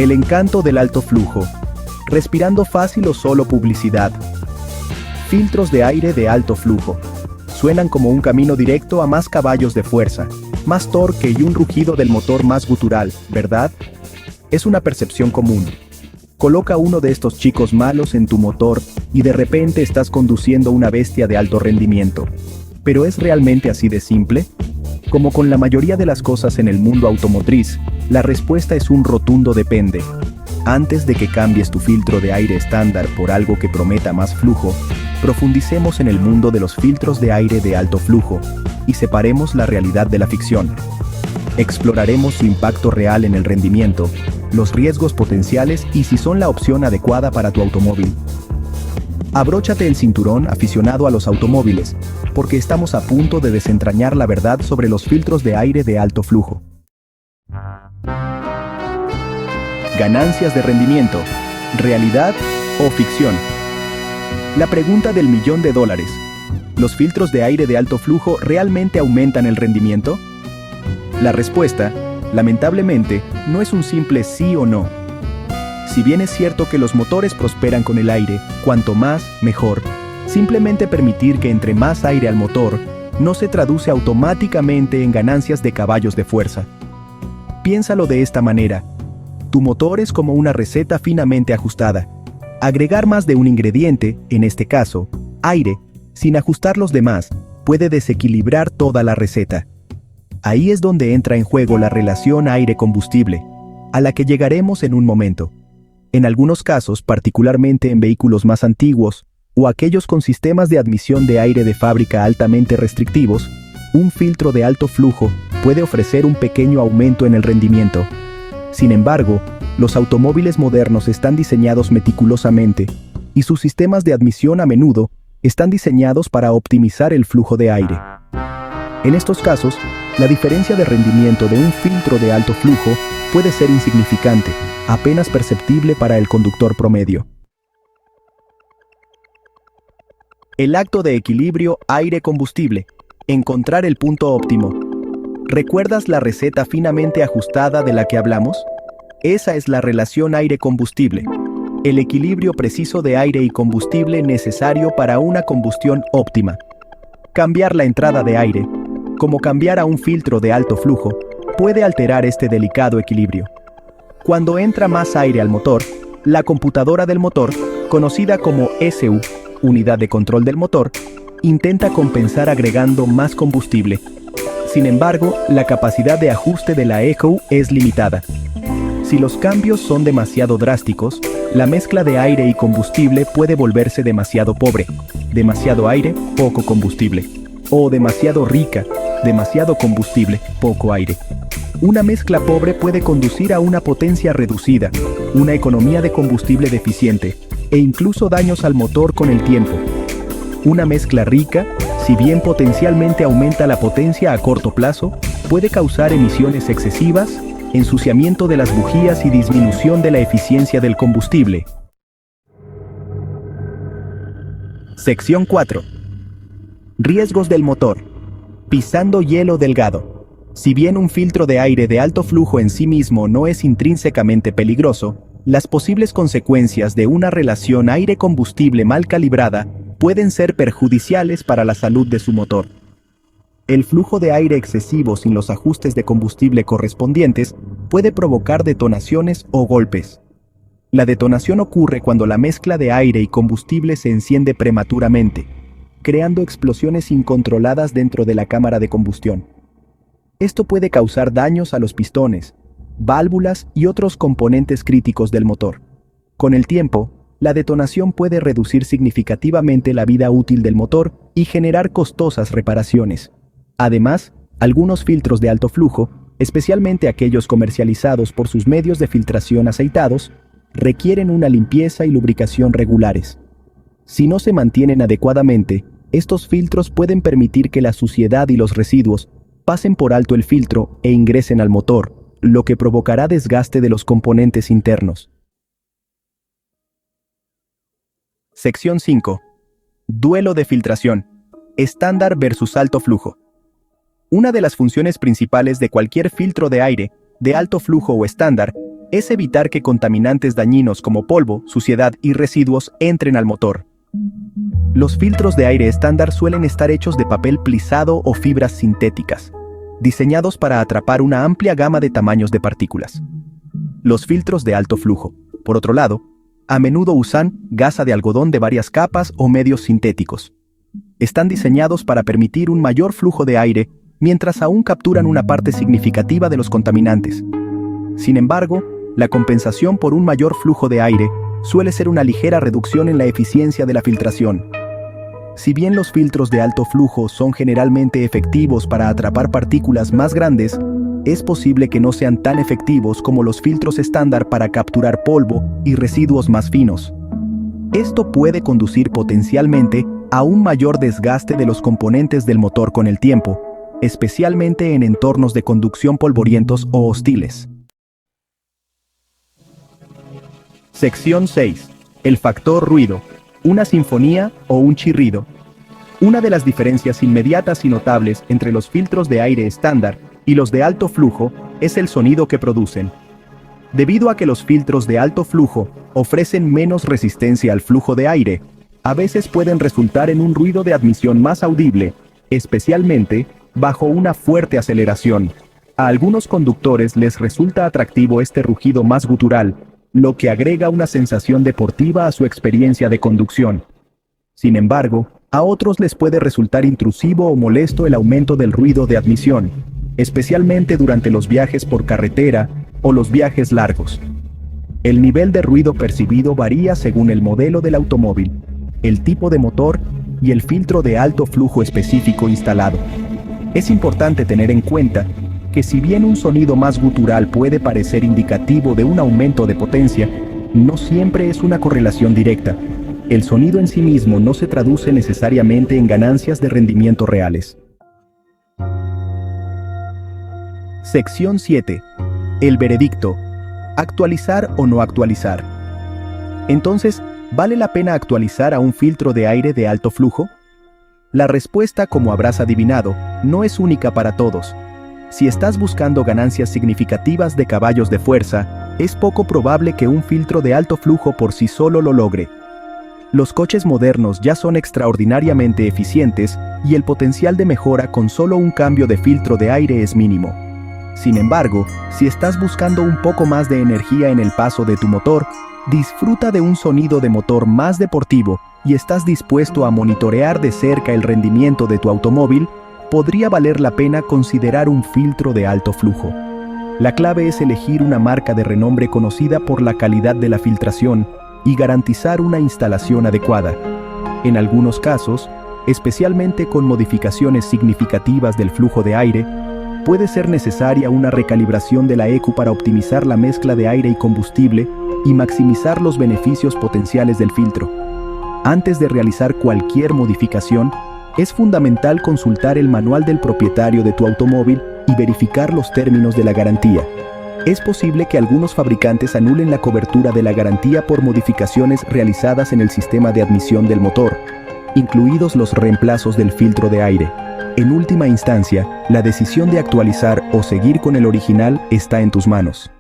El encanto del alto flujo. Respirando fácil o solo publicidad. Filtros de aire de alto flujo. Suenan como un camino directo a más caballos de fuerza, más torque y un rugido del motor más gutural, ¿verdad? Es una percepción común. Coloca uno de estos chicos malos en tu motor y de repente estás conduciendo una bestia de alto rendimiento. ¿Pero es realmente así de simple? Como con la mayoría de las cosas en el mundo automotriz, la respuesta es un rotundo depende. Antes de que cambies tu filtro de aire estándar por algo que prometa más flujo, profundicemos en el mundo de los filtros de aire de alto flujo y separemos la realidad de la ficción. Exploraremos su impacto real en el rendimiento, los riesgos potenciales y si son la opción adecuada para tu automóvil. Abróchate el cinturón, aficionado a los automóviles, porque estamos a punto de desentrañar la verdad sobre los filtros de aire de alto flujo. Ganancias de rendimiento, realidad o ficción. La pregunta del $1.000.000. ¿Los filtros de aire de alto flujo realmente aumentan el rendimiento? La respuesta, lamentablemente, no es un simple sí o no. Si bien es cierto que los motores prosperan con el aire, cuanto más, mejor, simplemente permitir que entre más aire al motor no se traduce automáticamente en ganancias de caballos de fuerza. Piénsalo de esta manera. Tu motor es como una receta finamente ajustada. Agregar más de un ingrediente, en este caso, aire, sin ajustar los demás, puede desequilibrar toda la receta. Ahí es donde entra en juego la relación aire-combustible, a la que llegaremos en un momento. En algunos casos, particularmente en vehículos más antiguos, o aquellos con sistemas de admisión de aire de fábrica altamente restrictivos, un filtro de alto flujo puede ofrecer un pequeño aumento en el rendimiento. Sin embargo, los automóviles modernos están diseñados meticulosamente, y sus sistemas de admisión a menudo están diseñados para optimizar el flujo de aire. En estos casos, la diferencia de rendimiento de un filtro de alto flujo puede ser insignificante, apenas perceptible para el conductor promedio. El acto de equilibrio aire-combustible. Encontrar el punto óptimo. ¿Recuerdas la receta finamente ajustada de la que hablamos? Esa es la relación aire-combustible, el equilibrio preciso de aire y combustible necesario para una combustión óptima. Cambiar la entrada de aire, como cambiar a un filtro de alto flujo, puede alterar este delicado equilibrio. Cuando entra más aire al motor, la computadora del motor, conocida como ECU, unidad de control del motor, intenta compensar agregando más combustible. Sin embargo, la capacidad de ajuste de la ECU es limitada. Si los cambios son demasiado drásticos, la mezcla de aire y combustible puede volverse demasiado pobre, demasiado aire, poco combustible, o demasiado rica, demasiado combustible, poco aire. Una mezcla pobre puede conducir a una potencia reducida, una economía de combustible deficiente, e incluso daños al motor con el tiempo. Una mezcla rica, si bien potencialmente aumenta la potencia a corto plazo, puede causar emisiones excesivas, ensuciamiento de las bujías y disminución de la eficiencia del combustible. Sección 4. Riesgos del motor. Pisando hielo delgado. Si bien un filtro de aire de alto flujo en sí mismo no es intrínsecamente peligroso, las posibles consecuencias de una relación aire-combustible mal calibrada pueden ser perjudiciales para la salud de su motor. El flujo de aire excesivo sin los ajustes de combustible correspondientes puede provocar detonaciones o golpes. La detonación ocurre cuando la mezcla de aire y combustible se enciende prematuramente, creando explosiones incontroladas dentro de la cámara de combustión. Esto puede causar daños a los pistones, válvulas y otros componentes críticos del motor. Con el tiempo, la detonación puede reducir significativamente la vida útil del motor y generar costosas reparaciones. Además, algunos filtros de alto flujo, especialmente aquellos comercializados por sus medios de filtración aceitados, requieren una limpieza y lubricación regulares. Si no se mantienen adecuadamente, estos filtros pueden permitir que la suciedad y los residuos pasen por alto el filtro e ingresen al motor, lo que provocará desgaste de los componentes internos. Sección 5. Duelo de filtración. Estándar versus alto flujo. Una de las funciones principales de cualquier filtro de aire, de alto flujo o estándar, es evitar que contaminantes dañinos como polvo, suciedad y residuos entren al motor. Los filtros de aire estándar suelen estar hechos de papel plisado o fibras sintéticas, diseñados para atrapar una amplia gama de tamaños de partículas. Los filtros de alto flujo, por otro lado, a menudo usan gasa de algodón de varias capas o medios sintéticos. Están diseñados para permitir un mayor flujo de aire mientras aún capturan una parte significativa de los contaminantes. Sin embargo, la compensación por un mayor flujo de aire suele ser una ligera reducción en la eficiencia de la filtración. Si bien los filtros de alto flujo son generalmente efectivos para atrapar partículas más grandes, es posible que no sean tan efectivos como los filtros estándar para capturar polvo y residuos más finos. Esto puede conducir potencialmente a un mayor desgaste de los componentes del motor con el tiempo, especialmente en entornos de conducción polvorientos o hostiles. Sección 6. El factor ruido. Una sinfonía o un chirrido. Una de las diferencias inmediatas y notables entre los filtros de aire estándar y los de alto flujo es el sonido que producen. Debido a que los filtros de alto flujo ofrecen menos resistencia al flujo de aire, a veces pueden resultar en un ruido de admisión más audible, especialmente bajo una fuerte aceleración. A algunos conductores les resulta atractivo este rugido más gutural, lo que agrega una sensación deportiva a su experiencia de conducción. Sin embargo, a otros les puede resultar intrusivo o molesto el aumento del ruido de admisión, especialmente durante los viajes por carretera o los viajes largos. El nivel de ruido percibido varía según el modelo del automóvil, el tipo de motor y el filtro de alto flujo específico instalado. Es importante tener en cuenta que si bien un sonido más gutural puede parecer indicativo de un aumento de potencia, no siempre es una correlación directa. El sonido en sí mismo no se traduce necesariamente en ganancias de rendimiento reales. Sección 7. El veredicto. ¿Actualizar o no actualizar? Entonces, ¿vale la pena actualizar a un filtro de aire de alto flujo? La respuesta, como habrás adivinado, no es única para todos. Si estás buscando ganancias significativas de caballos de fuerza, es poco probable que un filtro de alto flujo por sí solo lo logre. Los coches modernos ya son extraordinariamente eficientes y el potencial de mejora con solo un cambio de filtro de aire es mínimo. Sin embargo, si estás buscando un poco más de energía en el paso de tu motor, disfruta de un sonido de motor más deportivo y estás dispuesto a monitorear de cerca el rendimiento de tu automóvil, podría valer la pena considerar un filtro de alto flujo. La clave es elegir una marca de renombre conocida por la calidad de la filtración y garantizar una instalación adecuada. En algunos casos, especialmente con modificaciones significativas del flujo de aire, puede ser necesaria una recalibración de la ECU para optimizar la mezcla de aire y combustible y maximizar los beneficios potenciales del filtro. Antes de realizar cualquier modificación, es fundamental consultar el manual del propietario de tu automóvil y verificar los términos de la garantía. Es posible que algunos fabricantes anulen la cobertura de la garantía por modificaciones realizadas en el sistema de admisión del motor, incluidos los reemplazos del filtro de aire. En última instancia, la decisión de actualizar o seguir con el original está en tus manos.